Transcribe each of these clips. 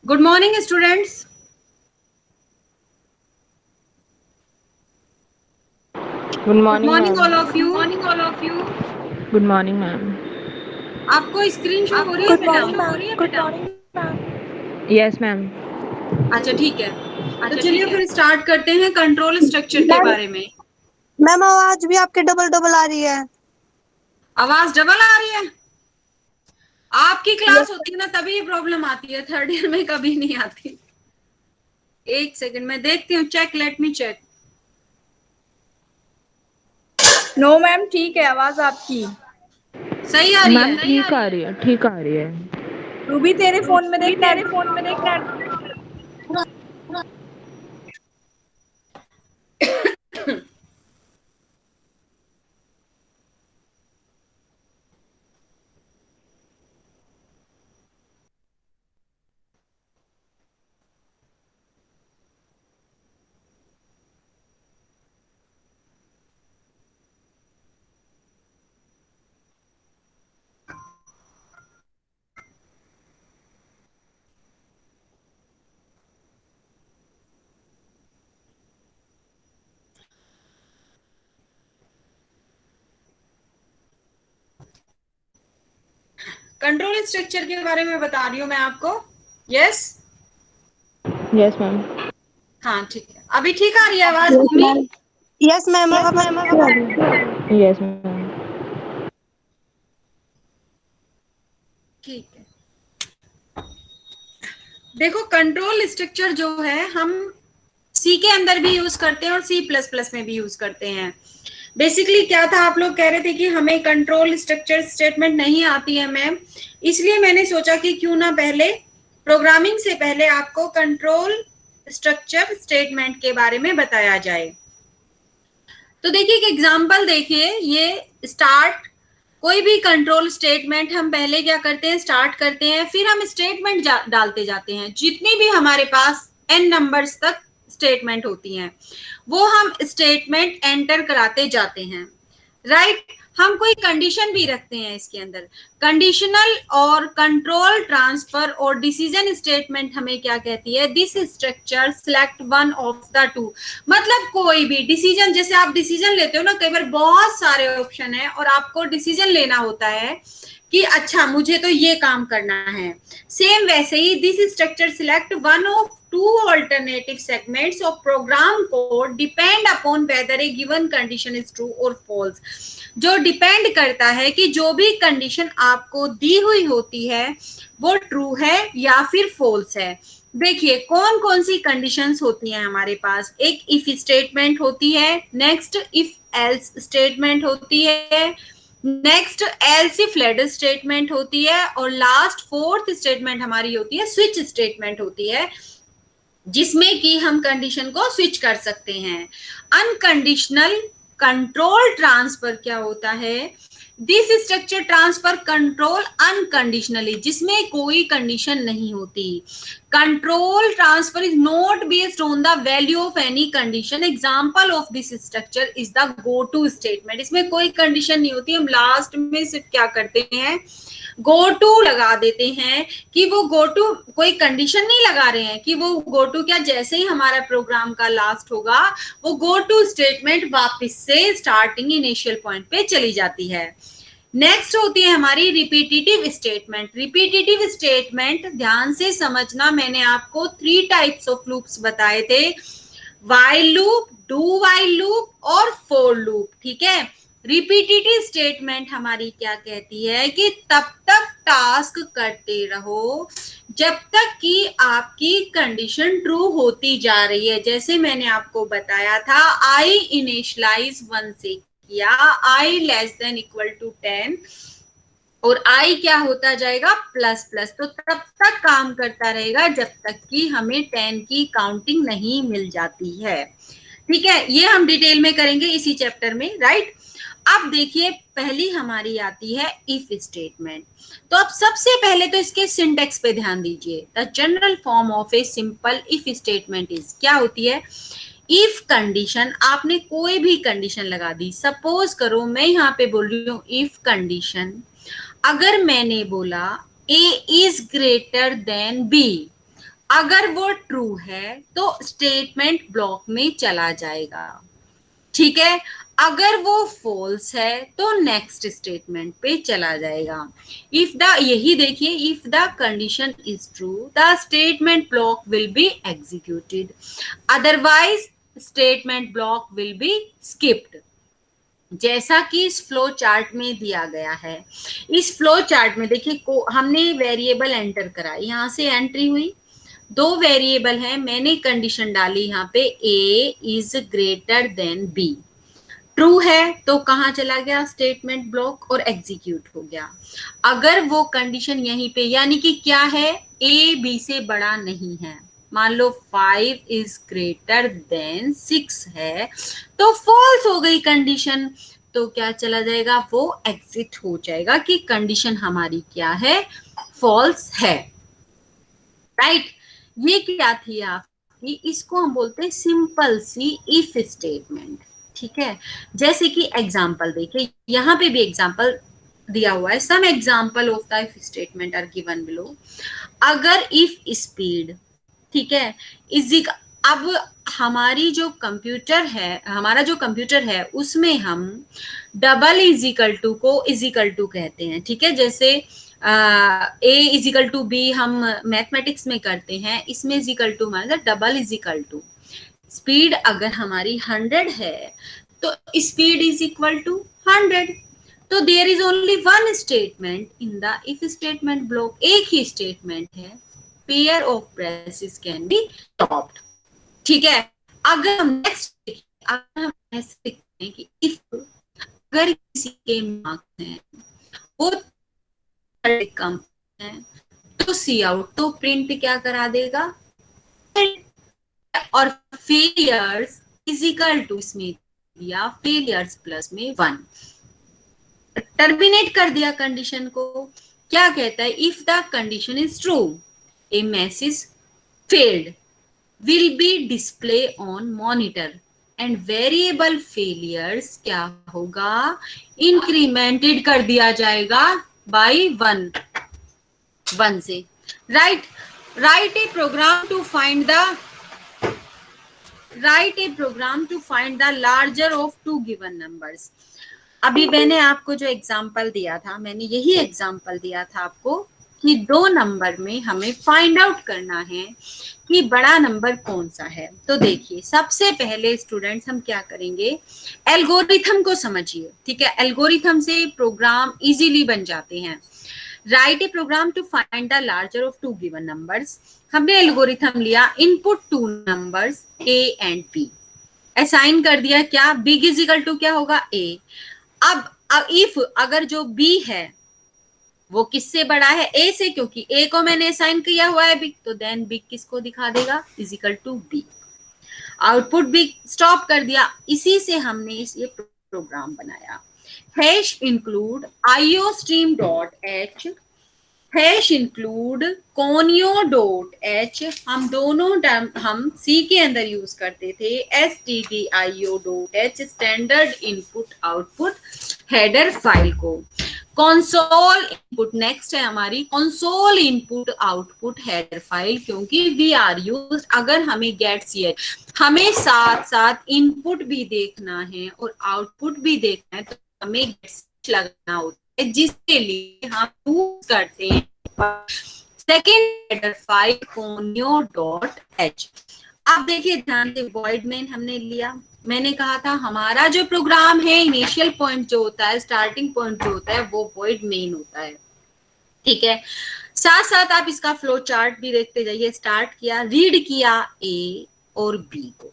Good morning, students. Good Good morning, morning, ma'am. all of Good you. morning, all of you. Good morning, ma'am. आपको screen show हो रही है Good बेटा? morning, ma'am. Good morning, ma'am. Yes, ma'am. अच्छा, ठीक है। तो चलिए फिर स्टार्ट करते हैं कंट्रोल स्ट्रक्चर के मैम बारे में। मैम आवाज भी आपके डबल डबल आ रही है। आवाज डबल आ रही है? आपकी यस क्लास होती है ना तभी ये प्रॉब्लम आती है, थर्ड ईयर में कभी नहीं आती। एक सेकंड में देखती हूँ, check, let me check. No ma'am, ठीक है आवाज आपकी। सही आ रही मैम है? ठीक आ रही है, ठीक आ रही है। रूबी तेरे फोन में भी देख तेरे नेट। फोन में देख नेट। कंट्रोल स्ट्रक्चर के बारे में बता रही हूँ मैं आपको। यस? Yes ma'am. हाँ, ठीक है। अभी ठीक आ रही है आवाज भूमि? मैम। यस मैम यस आवाज मैम, क्लियर आ रही है। Yes ma'am. ठीक है। देखो, कंट्रोल स्ट्रक्चर जो है हम सी के अंदर भी यूज करते हैं और सी प्लस प्लस में भी यूज करते हैं। बेसिकली क्या था, आप लोग कह रहे थे कि हमें कंट्रोल स्ट्रक्चर स्टेटमेंट नहीं आती है मैम, इसलिए मैंने सोचा कि क्यों ना पहले प्रोग्रामिंग से पहले आपको कंट्रोल स्ट्रक्चर स्टेटमेंट के बारे में बताया जाए। तो देखिए एक एग्जांपल देखिए, ये स्टार्ट, कोई भी कंट्रोल स्टेटमेंट हम पहले क्या करते हैं, स्टार्ट करते हैं, फिर हम स्टेटमेंट डालते जाते हैं। जितनी भी हमारे पास n नंबर्स तक स्टेटमेंट होती हैं वो हम स्टेटमेंट एंटर कराते जाते हैं, राइट। हम कोई कंडीशन भी रखते हैं इसके अंदर। कंडीशनल और कंट्रोल ट्रांसफर और डिसीजन स्टेटमेंट हमें क्या कहती है, this structure select one of the two. मतलब कोई भी डिसीजन, जैसे आप डिसीजन लेते हो ना, कई बार बहुत सारे ऑप्शन है और आपको डिसीजन लेना होता है कि अच्छा मुझे तो ये काम करना है। सेम वैसे ही this structure select one of two alternative segments of program code depend upon whether a given condition is true or false। जो डिपेंड करता है कि जो भी कंडीशन आपको दी हुई होती है वो ट्रू है या फिर फॉल्स है। देखिए कौन कौन सी कंडीशंस होती हैं हमारे पास। एक इफ स्टेटमेंट होती है, नेक्स्ट इफ एल्स स्टेटमेंट होती है, next else if ladder statement होती है, और लास्ट फोर्थ स्टेटमेंट हमारी होती है स्विच स्टेटमेंट होती है, जिसमें कि हम कंडीशन को स्विच कर सकते हैं। अनकंडीशनल कंट्रोल ट्रांसफर क्या होता है, this structure transfer control unconditionally, जिसमें कोई कंडीशन नहीं होती। Control transfer is not based on the value of any condition. Example of this structure is the go to statement. इसमें कोई कंडीशन नहीं होती, हम लास्ट में सिर्फ क्या करते हैं, गो टू लगा देते हैं। कि वो गो टू, कोई कंडीशन नहीं लगा रहे हैं कि वो गो टू क्या, जैसे ही हमारा प्रोग्राम का लास्ट होगा वो गो टू स्टेटमेंट वापस से स्टार्टिंग इनिशियल पॉइंट पे चली जाती है। नेक्स्ट होती है हमारी रिपीटेटिव स्टेटमेंट। रिपीटेटिव स्टेटमेंट ध्यान से समझना, मैंने आपको 3 टाइप्स ऑफ लूप्स बताए थे, while loop, do while loop और फोर लूप, ठीक है। रिपीटेटिव स्टेटमेंट हमारी क्या कहती है कि तब तक टास्क करते रहो जब तक कि आपकी कंडीशन ट्रू होती जा रही है। जैसे मैंने आपको बताया था, आई इनिशियलाइज 1 से किया, आई लेस देन इक्वल टू 10 और आई क्या होता जाएगा, प्लस प्लस। तो तब तक काम करता रहेगा जब तक कि हमें 10 की काउंटिंग नहीं मिल जाती है, ठीक है। ये हम डिटेल में करेंगे इसी चैप्टर में, राइट। अब देखिए पहली हमारी आती है इफ स्टेटमेंट। तो अब सबसे पहले तो इसके सिंटेक्स पे ध्यान दीजिए। The general form of a simple if statement is, क्या होती है, इफ कंडीशन, आपने कोई भी कंडीशन लगा दी। सपोज करो मैं यहाँ पे बोल रही हूँ इफ कंडीशन, अगर मैंने बोला ए इज ग्रेटर देन बी, अगर वो ट्रू है तो स्टेटमेंट ब्लॉक में चला जाएगा, ठीक है। अगर वो फॉल्स है तो नेक्स्ट स्टेटमेंट पे चला जाएगा। इफ द, यही देखिए, if the condition is true the statement block will be executed, otherwise statement block will be skipped, जैसा कि इस फ्लो चार्ट में दिया गया है। इस फ्लो चार्ट में देखिए हमने वेरिएबल एंटर करा, यहाँ से एंट्री हुई, दो वेरिएबल है, मैंने कंडीशन डाली यहाँ पे a is greater then b, true है तो कहाँ चला गया, स्टेटमेंट ब्लॉक, और एग्जीक्यूट हो गया। अगर वो कंडीशन यहीं पे, यानी कि क्या है, a b से बड़ा नहीं है, मान लो 5 इज ग्रेटर देन 6 है, तो फॉल्स हो गई कंडीशन, तो क्या चला जाएगा, वो एग्जिट हो जाएगा कि कंडीशन हमारी क्या है, फॉल्स है, राइट। ये क्या थी आपकी, इसको हम बोलते हैं सिंपल सी इफ स्टेटमेंट, ठीक है। जैसे कि एग्जांपल देखिए, यहाँ पे भी एग्जांपल दिया हुआ है, some example of the if statement are given below. अगर इफ स्पीड, ठीक है, अब हमारी जो कंप्यूटर है, हमारा जो कंप्यूटर है उसमें हम डबल इजिकल टू को इजिकल टू कहते हैं, ठीक है। जैसे ए इजिकल टू बी हम मैथमेटिक्स में करते हैं, इसमें इजिकल टू मतलब डबल इजिकल टू। स्पीड अगर हमारी 100 है तो स्पीड इज इक्वल टू 100, तो there is only one statement in the if statement block, एक ही स्टेटमेंट है, pair of braces can be stopped, ठीक है। अगर हम नेक्स्ट, अगर हम ऐसे लिखते हैं कि इफ अगर किसी के मार्क्स हैं वो कम है तो सी आउट, तो प्रिंट क्या करा देगा, और फेलियर्स इजिकल टू, इसमें दिया फेलियर्स प्लस में 1, टर्मिनेट कर दिया कंडीशन को। क्या कहता है, if the condition is true A message failed will be display on monitor and variable failures क्या होगा, incremented कर दिया जाएगा by 1 से, right। write a program to find the larger of two given numbers। अभी मैंने आपको जो एग्जाम्पल दिया था, मैंने यही एग्जाम्पल दिया था आपको कि दो नंबर में हमें फाइंड आउट करना है कि बड़ा नंबर कौन सा है। तो देखिए, सबसे पहले स्टूडेंट्स हम क्या करेंगे, एल्गोरिथम को समझिए, ठीक है। एल्गोरिथम से प्रोग्राम इजीली बन जाते हैं। Write a program to find the larger of two given numbers. हमने एल्गोरिथम लिया, input two numbers a and b, assign कर दिया क्या, बिग इज इक्वल टू क्या होगा, a। अब इफ अगर जो b है वो किससे बड़ा है, a से, क्योंकि a को मैंने असाइन किया हुआ है बिग, तो देन बिग किसको दिखा देगा, is equal to b। Output big stop कर दिया, इसी से हमने ये प्रोग्राम बनाया। Hash include iostream dot h, hash include conio dot h, हम दोनों टर्म हम सी के अंदर यूज करते थे, stdio dot H, standard input output header file को। कंसोल इनपुट नेक्स्ट है हमारी, console input output header file, क्योंकि वी आर यूज, अगर हमें गेट सी, हमें साथ साथ इनपुट भी देखना है और आउटपुट भी देखना है, तो हमें गेट लगाना होता है, जिसके लिए हम यूज करते हैं second header file conio dot H. अब देखिए ध्यान से, वॉइड मेन हमने लिया, मैंने कहा था हमारा जो प्रोग्राम है, इनिशियल पॉइंट जो होता है, स्टार्टिंग पॉइंट जो होता है, वो वॉइड मेन होता है, ठीक है। साथ साथ आप इसका फ्लो चार्ट भी देखते जाइए। स्टार्ट किया, रीड किया a और b को,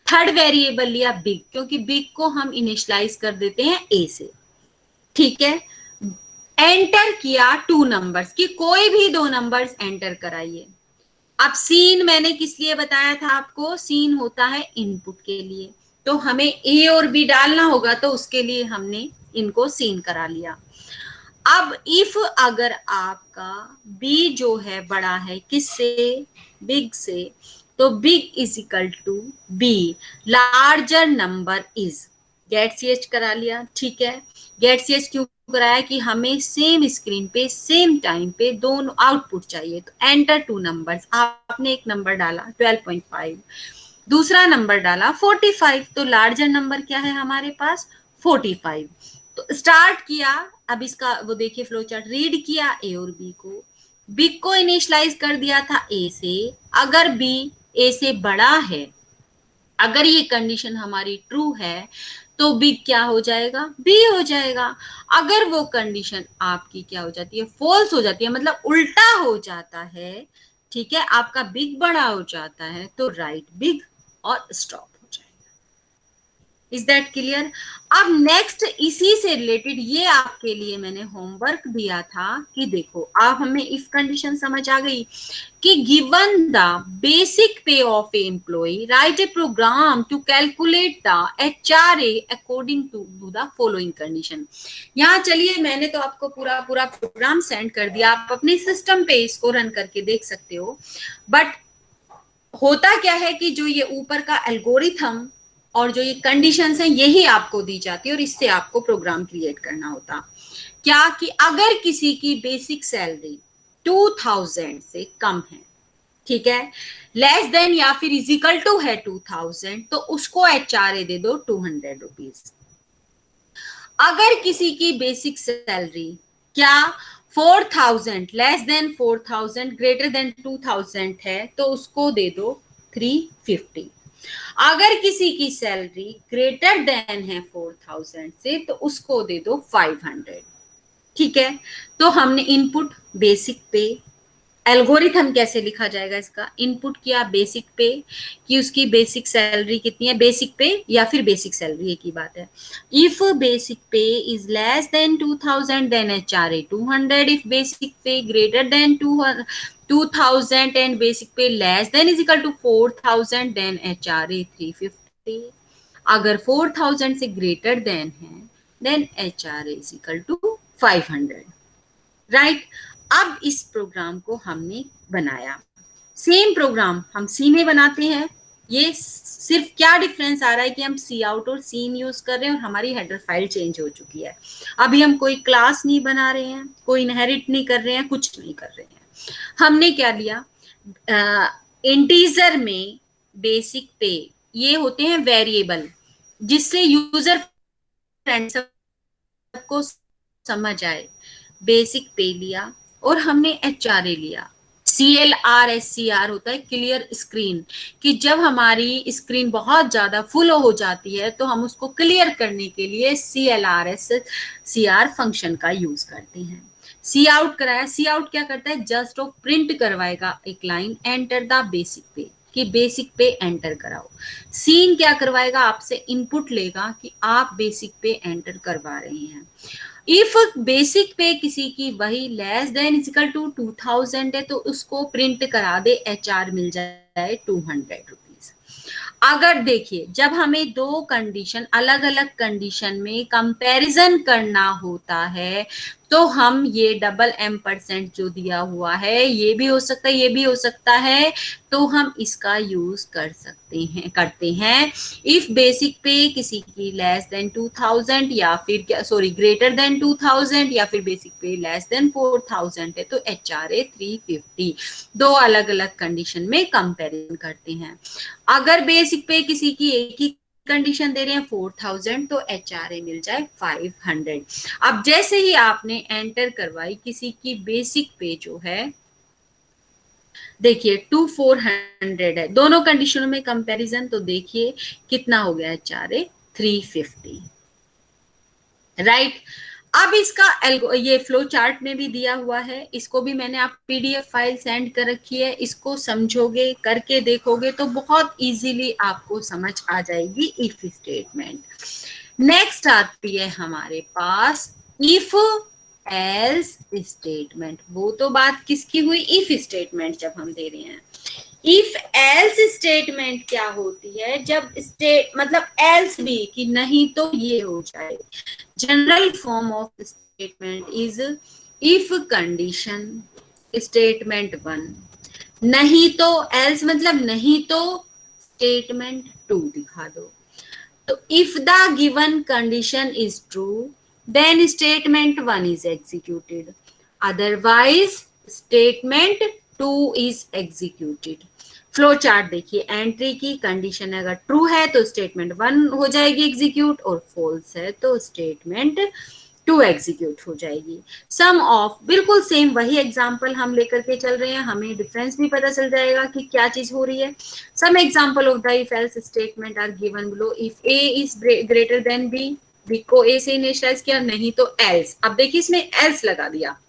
थर्ड वेरिएबल लिया बिग, क्योंकि बिग को हम इनिशियलाइज कर देते हैं a से, ठीक है। एंटर किया टू नंबर्स, कि कोई भी दो नंबर्स एंटर कराइए। अब सीन मैंने किस लिए बताया था आपको, सीन होता है इनपुट के लिए, तो हमें a और b डालना होगा, तो उसके लिए हमने इनको सीन करा लिया। अब इफ अगर आपका b जो है बड़ा है किससे, बिग से, तो big is equal to b, larger number is, get ch करा लिया, ठीक है। गेट ch क्यों कराया कि हमें सेम स्क्रीन पे सेम टाइम पे दोनों आउटपुट चाहिए, तो एंटर 2 नंबर्स, आपने एक नंबर डाला 12.5, दूसरा नंबर डाला 45, तो लार्जर नंबर क्या है हमारे पास 45। तो स्टार्ट किया, अब इसका वो देखिए फ्लो चार्ट, रीड किया ए और बी को, बिग को इनिशियलाइज कर दिया था ए से, अगर बी ए से बड़ा है, अगर ये कंडीशन हमारी ट्रू है तो बिग क्या हो जाएगा, बी हो जाएगा। अगर वो कंडीशन आपकी क्या हो जाती है, फॉल्स हो जाती है, मतलब उल्टा हो जाता है, ठीक है, आपका बिग बड़ा हो जाता है, तो राइट बिग और स्टॉप हो जाएगा। Is that clear? अब नेक्स्ट इसी से रिलेटेड ये आपके लिए मैंने होमवर्क दिया था कि देखो, अब हमें इफ कंडीशन समझ आ गई कि given the basic pay of a employee, write a program to calculate the HRA according to the following condition. यहाँ चलिए मैंने तो आपको पूरा प्रोग्राम सेंड कर दिया, आप अपने सिस्टम पे इसको रन करके देख सकते हो। बट होता क्या है कि जो ये ऊपर का एल्गोरिथम और जो ये कंडीशंस हैं यही आपको दी जाती है और इससे आपको प्रोग्राम क्रिएट करना होता। क्या कि अगर किसी की बेसिक सैलरी 2000 से कम है, ठीक है, लेस देन या फिर इजिकल टू है 2000, तो उसको HRA दे दो 200 रुपीज। अगर किसी की बेसिक सैलरी क्या 4000 लेस देन 4000 ग्रेटर देन 2000 है, तो उसको दे दो 350। अगर किसी की सैलरी ग्रेटर देन है 4000 से, तो उसको दे दो 500। ठीक है, तो हमने इनपुट बेसिक पे, एल्गोरिथम कैसे लिखा जाएगा इसका, इनपुट किया बेसिक पे कि उसकी बेसिक सैलरी कितनी है, बेसिक पे या फिर बेसिक सैलरी एक ही बात है। If basic pay is less than 2000 then HRA 200, if basic pay greater than 2000 and basic pay less than is equal to 4000 then HRA 350। अगर 4000 से ग्रेटर देन है then HRA is equal to 500। Right, अब इस programme को हमने बनाया, same programme हम सी में बनाते हैं। ये सिर्फ क्या डिफरेंस आ रहा है कि हम सी आउट और सी इन यूज कर रहे हैं और हमारी हेडर फाइल चेंज हो चुकी है। अभी हम कोई क्लास नहीं बना रहे हैं, कोई इनहेरिट नहीं कर रहे हैं, कुछ नहीं कर रहे हैं। हमने क्या लिया, इंटीजर में बेसिक पे, ये होते हैं वेरिएबल जिससे यूजर फ्रेंड सबको समझ आए। बेसिक पे लिया और हमने HRA लिया। CLR होता है क्लियर स्क्रीन, कि जब हमारी स्क्रीन बहुत ज्यादा फुल हो जाती है तो हम उसको क्लियर करने के लिए CR फंक्शन का यूज करते हैं। सी आउट कराया, सी आउट क्या करता है, जस्ट ऑफ प्रिंट करवाएगा एक लाइन, एंटर द बेसिक पे, कि बेसिक पे एंटर कराओ। सीन क्या करवाएगा, आपसे इनपुट लेगा कि आप बेसिक पे एंटर करवा रहे हैं। इफ बेसिक पे किसी की वही लेस देन इक्वल टू 2000 है, तो उसको प्रिंट करा दे, HR मिल जाए 200 रुपीज। अगर देखिए, जब हमें दो कंडीशन अलग अलग कंडीशन में कंपैरिजन करना होता है, तो हम ये $M% जो दिया हुआ है, ये भी हो सकता है, ये भी हो सकता है, तो हम इसका यूज करते हैं। इफ बेसिक पे किसी की लेस देन 2000 या फिर ग्रेटर देन 2000 या फिर बेसिक पे लेस देन 4000 है, तो HRA 350। दो अलग अलग कंडीशन में कंपैरिजन करते हैं। अगर बेसिक पे किसी की एक ही कंडीशन दे रहे हैं 4000, तो HRA मिल जाए 500। अब जैसे ही आपने एंटर करवाई किसी की बेसिक पे जो है, देखिए 2400 है, दोनों कंडीशनों में कंपैरिजन, तो देखिए कितना हो गया, HRA 350। राइट, अब इसका ये फ्लो चार्ट में भी दिया हुआ है, इसको भी मैंने आप PDF फाइल सेंड कर रखी है, इसको समझोगे, करके देखोगे तो बहुत इजीली आपको समझ आ जाएगी इफ स्टेटमेंट। नेक्स्ट आती है हमारे पास इफ एल्स स्टेटमेंट। वो तो बात किसकी हुई, इफ स्टेटमेंट जब हम दे रहे हैं। इफ एल्स स्टेटमेंट क्या होती है, जब मतलब एल्स भी, कि नहीं तो ये हो जाए। General form of statement is if condition statement 1, नहीं तो एल्स मतलब नहीं तो स्टेटमेंट 2 दिखा दो। तो if the given condition is true then statement 1 is executed, otherwise statement 2 is executed. Flow chart देखिए, एंट्री की कंडीशन अगर ट्रू है तो स्टेटमेंट 1 हो जाएगी एग्जीक्यूट, और फॉल्स है तो स्टेटमेंट 2 एग्जीक्यूट हो जाएगी. सम ऑफ, बिल्कुल सेम वही एग्जांपल हम लेकर के चल रहे हैं, हमें डिफरेंस भी पता चल जाएगा कि क्या चीज हो रही है. Some example of the if else statement are given below. If a is greater than b, b को ए से इनिशियलाइज किया, नहीं तो एल्स. अब देखिए इसमें एल्स लगा दिया,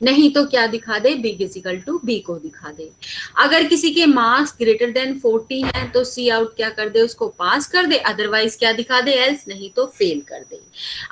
नहीं तो क्या दिखा दे, बी इजिकल टू बी को दिखा दे. अगर किसी के मार्क्स ग्रेटर देन 40 है तो सी आउट क्या कर दे, उसको पास कर दे, अदरवाइज क्या दिखा दे, एल्स, नहीं तो फेल कर दे.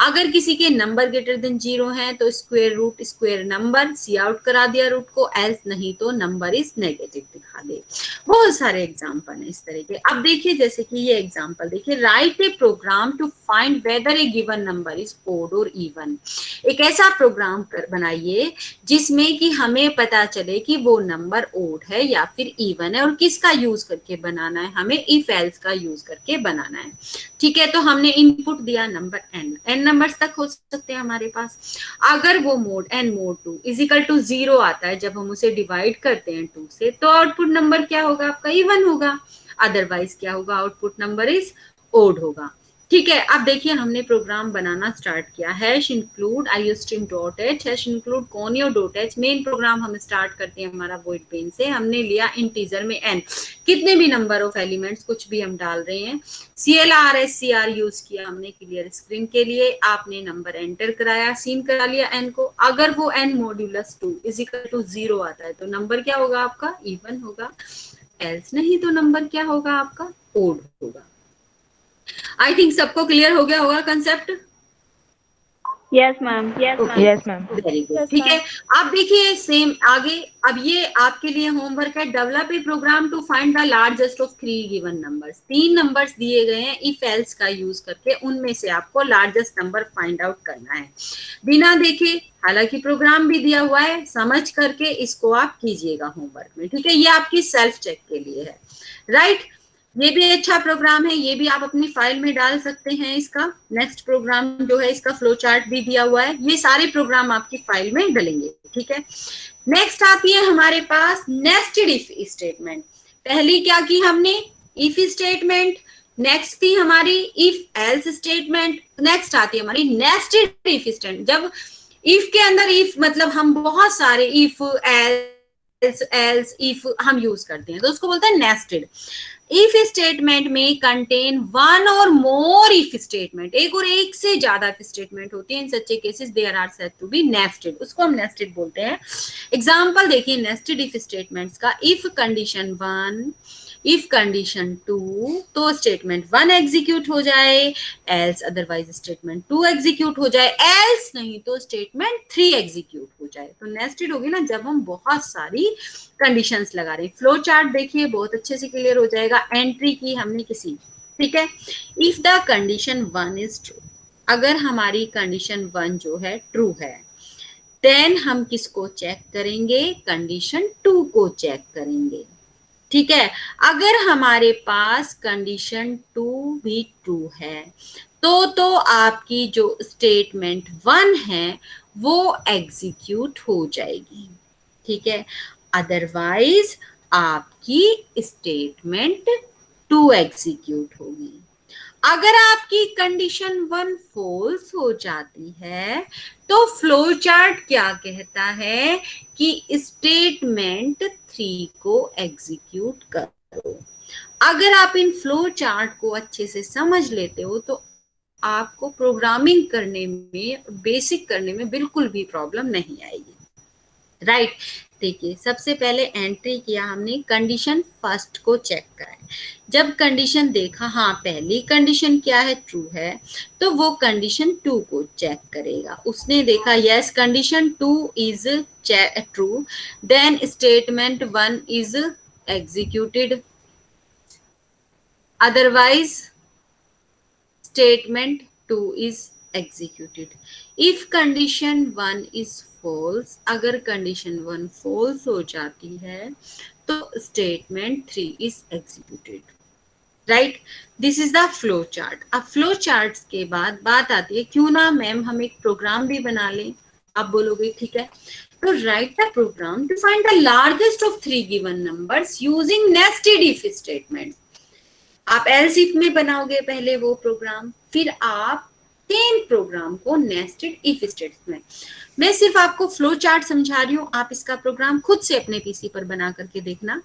अगर किसी के नंबर ग्रेटर देन 0 है तो स्क्वायर रूट स्क्वायर नंबर, सी आउट करा दिया रूट को, एल्स, नहीं तो नंबर इज नेगेटिव दिखा दे. बहुत सारे एग्जाम्पल है इस तरह के. अब देखिए जैसे कि ये एग्जाम्पल देखिए, write a program to find whether a given number is odd और इवन. एक ऐसा प्रोग्राम बनाइए जिसमें कि हमें पता चले कि वो नंबर ओड है या फिर इवन है, और किसका यूज करके बनाना है, हमें इफ एल्स का यूज करके बनाना है. ठीक है, तो हमने इनपुट दिया नंबर n नंबर्स तक हो सकते हैं हमारे पास. अगर वो mod n mod 2 equal to 0 आता है जब हम उसे डिवाइड करते हैं 2 से, तो आउटपुट नंबर क्या होगा आपका, इवन होगा, अदरवाइज क्या होगा, आउटपुट नंबर इज ओड होगा. ठीक है, अब देखिए हमने प्रोग्राम बनाना स्टार्ट किया. Hash include iostream.h, hash include conio.h. Main program हम स्टार्ट करते हैं हमारा void main से. हमने लिया इंटीजर में n, कितने भी नंबर ऑफ एलिमेंट्स कुछ भी हम डाल रहे हैं. CLRSCR यूज किया हमने क्लियर स्क्रीन के लिए. आपने नंबर एंटर कराया, सीन करा लिया n को. अगर वो n मॉड्यूलस 2 इजिकल टू 0 आता है तो नंबर क्या होगा आपका, इवन होगा, एल्स नहीं तो नंबर क्या होगा आपका, ओड होगा. आई थिंक सबको क्लियर हो गया होगा concept. Yes ma'am. Yes ma'am. Very good. ठीक है, अब देखिए सेम आगे. अब ये आपके लिए होमवर्क है, develop a program to find the largest of 3 given numbers. 3 numbers दिए गए हैं, इफ एल्स का यूज करके उनमें से आपको लार्जेस्ट नंबर फाइंड आउट करना है बिना देखे. हालांकि प्रोग्राम भी दिया हुआ है, समझ करके इसको आप कीजिएगा होमवर्क में. ठीक है, ये आपकी सेल्फ चेक के लिए है. राइट, ये भी अच्छा प्रोग्राम है, ये भी आप अपनी फाइल में डाल सकते हैं. इसका नेक्स्ट प्रोग्राम जो है, इसका फ्लो चार्ट भी दिया हुआ है. ये सारे प्रोग्राम आपकी फाइल में डलेंगे. ठीक है, नेक्स्ट आती है हमारे पास नेस्टेड इफ स्टेटमेंट. पहली क्या की हमने, इफ स्टेटमेंट. नेक्स्ट थी हमारी इफ एल्स स्टेटमेंट. नेक्स्ट आती है हमारी नेस्टेड इफ स्टेटमेंट. जब इफ के अंदर इफ मतलब हम बहुत सारे इफ एल्स इफ हम यूज करते हैं तो उसको बोलते हैं नेस्टेड. इफ स्टेटमेंट में कंटेन वन और मोर इफ स्टेटमेंट, एक और एक से ज्यादा इफ स्टेटमेंट होती है. In such cases there are said to be nested, उसको हम नेस्टेड बोलते हैं. एग्जांपल देखिए नेस्टेड इफ स्टेटमेंट्स का. इफ कंडीशन 1, इफ कंडीशन 2, तो स्टेटमेंट 1 एग्जीक्यूट हो जाए, एल्स अदरवाइज स्टेटमेंट 2 एग्जीक्यूट हो जाए, एल्स नहीं तो स्टेटमेंट 3 एग्जीक्यूट हो जाए. तो नेस्टेड होगी ना जब हम बहुत सारी कंडीशंस लगा रहे हैं. फ्लो चार्ट देखिए बहुत अच्छे से क्लियर हो जाएगा. एंट्री की हमने किसी, ठीक है, if the condition 1 is true, अगर हमारी कंडीशन 1 जो है ट्रू है, देन हम किसको चेक करेंगे, कंडीशन 2 को चेक करेंगे. ठीक है, अगर हमारे पास कंडीशन 2 भी ट्रू है तो आपकी जो स्टेटमेंट 1 है वो एग्जीक्यूट हो जाएगी. ठीक है, अदरवाइज आपकी स्टेटमेंट 2 एग्जीक्यूट होगी. अगर आपकी कंडीशन 1 फॉल्स हो जाती है तो फ्लो चार्ट क्या कहता है कि स्टेटमेंट 3 को एग्जीक्यूट करो. अगर आप इन फ्लो चार्ट को अच्छे से समझ लेते हो तो आपको प्रोग्रामिंग करने में, बेसिक करने में बिल्कुल भी प्रॉब्लम नहीं आएगी. राइट, देखिए सबसे पहले एंट्री किया हमने, कंडीशन फर्स्ट को चेक करा. जब कंडीशन देखा हाँ पहली कंडीशन क्या है, ट्रू है, तो वो कंडीशन 2 को चेक करेगा. उसने देखा yes condition 2 is true, then statement 1 is executed, otherwise statement 2 is executed. If condition 1 is false, अगर कंडीशन 1 फॉल्स हो जाती है तो statement 3 is executed. Right. This is the flow chart. अब फ्लो चार्ट के बाद बात आती है क्यों ना मैम हम एक प्रोग्राम भी बना लें। आप बोलोगे ठीक है, तो write the program to find the largest of 3 given numbers using nested if statement. आप एल्स इफ में बनाओगे पहले वो प्रोग्राम, फिर आप सेम प्रोग्राम को नेस्टेड इफ स्टेटमेंट। मैं सिर्फ आपको फ्लो चार्ट समझा रही हूँ, आप इसका प्रोग्राम खुद से अपने पीसी पर बना करके देखना।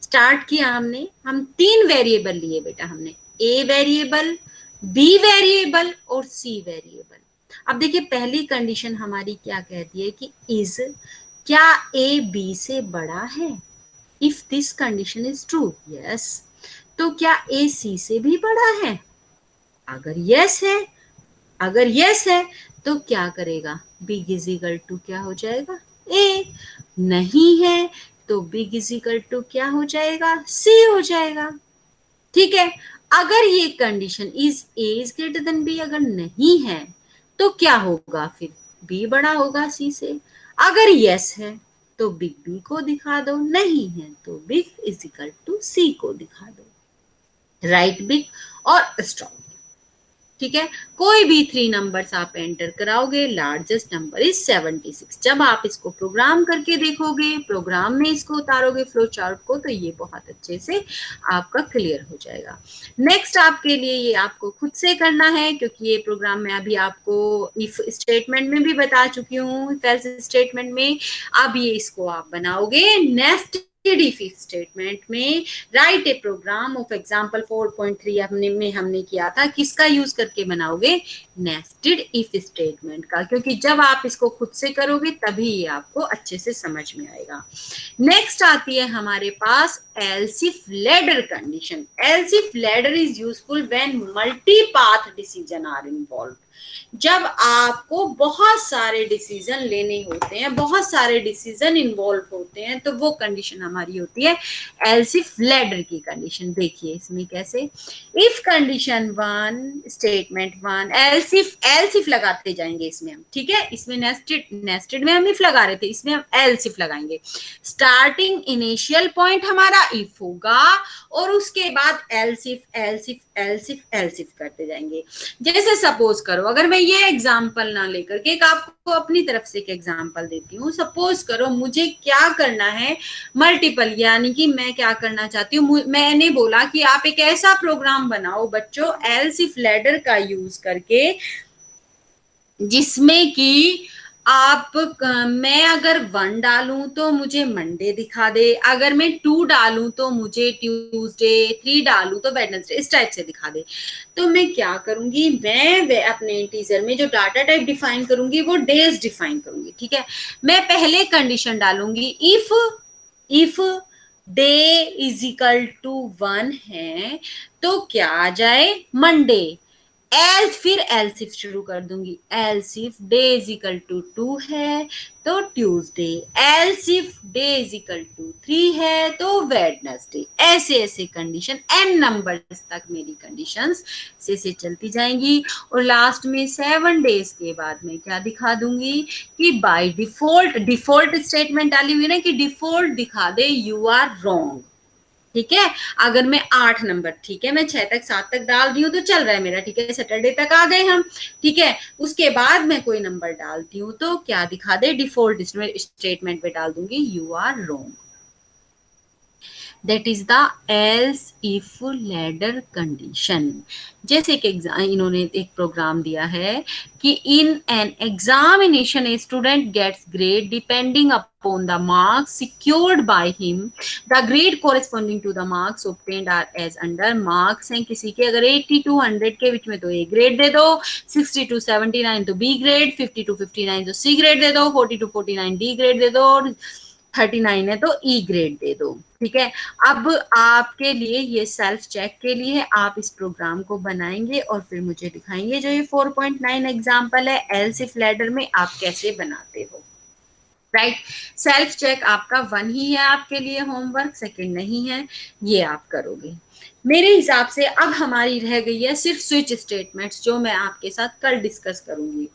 स्टार्ट किया हमने, हम 3 वेरिएबल लिए बेटा, हमने ए वेरिएबल, बी वेरिएबल और सी वेरिएबल। अब देखिए पहली कंडीशन हमारी क्या कहती है कि इज, क्या ए बी से बड़ा है? If this condition is true, yes. तो क्या ए सी से भी बड़ा है? अगर यस है, अगर यस है तो क्या करेगा? बिग इज इक्वल टू क्या हो जाएगा? ए। नहीं है तो बिग इज इक्वल टू क्या हो जाएगा? सी हो जाएगा। ठीक है। अगर ये condition is A is greater than B अगर नहीं है तो क्या होगा? फिर बी बड़ा होगा सी से। अगर यस है तो बिग बी को दिखा दो, नहीं है तो बिग इज इक्वल टू सी को दिखा दो। राइट बिग और स्टॉप। ठीक है, कोई भी 3 नंबर्स आप एंटर कराओगे, लार्जेस्ट नंबर इज 76। जब आप इसको प्रोग्राम करके देखोगे, प्रोग्राम में इसको उतारोगे फ्लो चार्ट को, तो ये बहुत अच्छे से आपका क्लियर हो जाएगा। नेक्स्ट आपके लिए ये आपको खुद से करना है, क्योंकि ये प्रोग्राम मैं अभी आपको इफ स्टेटमेंट में भी बता चुकी हूँ, इफ एल्स स्टेटमेंट में। अब ये इसको आप बनाओगे नेक्स्ट if स्टेटमेंट में। Write a program of example 4.3 हमने किया था, किसका यूज करके बनाओगे? नेस्टेड इफ स्टेटमेंट का, क्योंकि जब आप इसको खुद से करोगे तभी ये आपको अच्छे से समझ में आएगा। नेक्स्ट आती है हमारे पास else if ladder condition. Else if ladder is useful when multi path decision are involve. जब आपको बहुत सारे डिसीजन लेने होते हैं, बहुत सारे डिसीजन इन्वॉल्व होते हैं, तो वो कंडीशन हमारी होती है एल्स इफ लैडर की कंडीशन। देखिए इसमें कैसे, if condition 1 statement 1 else if लगाते जाएंगे इसमें हम। ठीक है, इसमें नेस्टेड में हम इफ लगा रहे थे, इसमें हम एल्स इफ लगाएंगे। स्टार्टिंग इनिशियल पॉइंट हमारा इफ होगा और उसके बाद एल्स इफ करते जाएंगे। जैसे सपोज करो, अगर मैं ये एग्जांपल ना लेकर के एक आपको अपनी तरफ से एक एग्जांपल देती हूँ। सपोज करो मुझे क्या करना है, मल्टीपल, यानी कि मैं क्या करना चाहती हूँ, मैंने बोला कि आप एक ऐसा प्रोग्राम बनाओ बच्चों एल्स इफ लैडर का यूज करके, जिसमें कि आप मैं अगर 1 डालूं तो मुझे मंडे दिखा दे, अगर मैं 2 डालूं तो मुझे ट्यूसडे, 3 डालूं तो वेडनेसडे, इस टाइप से दिखा दे। तो मैं क्या करूंगी, मैं अपने इंटीजर में जो डाटा टाइप डिफाइन करूंगी वो डेज डिफाइन करूंगी। ठीक है, मैं पहले कंडीशन डालूंगी if day is equal to 1 है तो क्या आ जाए? मंडे। एल्स, फिर एल्स इफ शुरू कर दूंगी, else if day is equal to 2 है तो Tuesday, else if day is equal to 3 है तो वेडनेसडे। ऐसे ऐसे कंडीशन n नंबर्स तक मेरी कंडीशंस से चलती जाएंगी और लास्ट में 7 डेज के बाद मैं क्या दिखा दूंगी कि बाय डिफॉल्ट स्टेटमेंट डाली हुई ना कि डिफॉल्ट दिखा दे यू आर रॉन्ग। ठीक है, अगर मैं 8 नंबर, ठीक है मैं 6 तक 7 तक डाल रही हूँ तो चल रहा है मेरा। ठीक है, सैटरडे तक आ गए हम। ठीक है, उसके बाद मैं कोई नंबर डालती हूँ तो क्या दिखा दे? डिफॉल्ट स्टेटमेंट पे डाल दूंगी you are wrong. That is the else if ladder condition. जैसे कि इन्होंने एक प्रोग्राम दिया है कि in an examination a student gets grade depending upon the marks secured by him, the grade corresponding to the marks obtained are as under. Marks हैं किसी के अगर 80 to 100 के बीच में तो ए ग्रेड दे दो, 60 to 79 तो बी ग्रेड, 50 to 59 तो सी ग्रेड दे दो, 40 to 49 डी ग्रेड दे दो, 39 है तो ई ग्रेड दे दो। ठीक है, अब आपके लिए ये सेल्फ चेक के लिए आप इस प्रोग्राम को बनाएंगे और फिर मुझे दिखाएंगे जो ये 4.9 एग्जांपल है एल्स इफ लैडर में आप कैसे बनाते हो। राइट, सेल्फ चेक आपका 1 ही है आपके लिए होमवर्क, सेकंड नहीं है, ये आप करोगे। मेरे हिसाब से अब हमारी रह गई है सिर्फ स्विच स्टेटमेंट्स, जो मैं आपके साथ कल डिस्कस करूंगी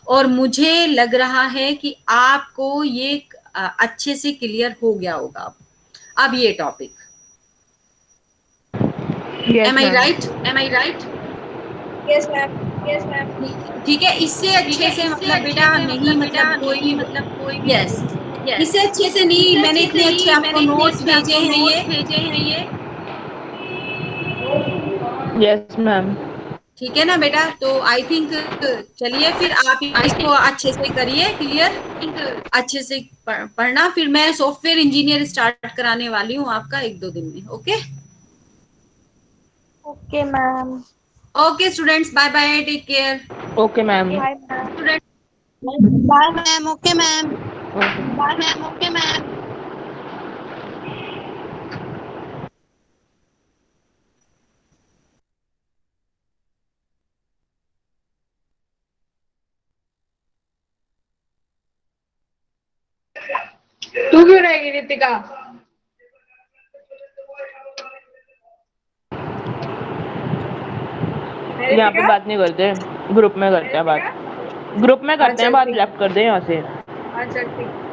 और मुझे लग रहा है कि आपको ये अच्छे से क्लियर हो गया होगा अब ये topic. Yes, am I ma'am. Right? Am I right? Yes ma'am. Yes ma'am. ठीक है, इससे अच्छे से मतलब बेटा नहीं, मतलब कोई, मतलब कोई, यस, इससे अच्छे से नहीं, मैंने इतने अच्छे आपको नोट्स भेजे हैं ये, Yes, ma'am. ठीक है ना बेटा? तो आई थिंक चलिए फिर आप इसको अच्छे से करिए क्लियर, अच्छे से पढ़ना, फिर मैं सॉफ्टवेयर इंजीनियर स्टार्ट कराने वाली हूँ आपका 1-2 दिन में। Okay okay ma'am. Okay students, bye bye, take care. Okay, ma'am. Bye ma'am. Bye ma'am. Okay ma'am. Okay. Bye ma'am. Okay ma'am. तू क्यों रहेगी रितिका? यहाँ पे बात नहीं करते, ग्रुप में करते हैं बात। ग्रुप में करते हैं बात, लेफ्ट कर दे यहाँ से। अच्छा ठीक।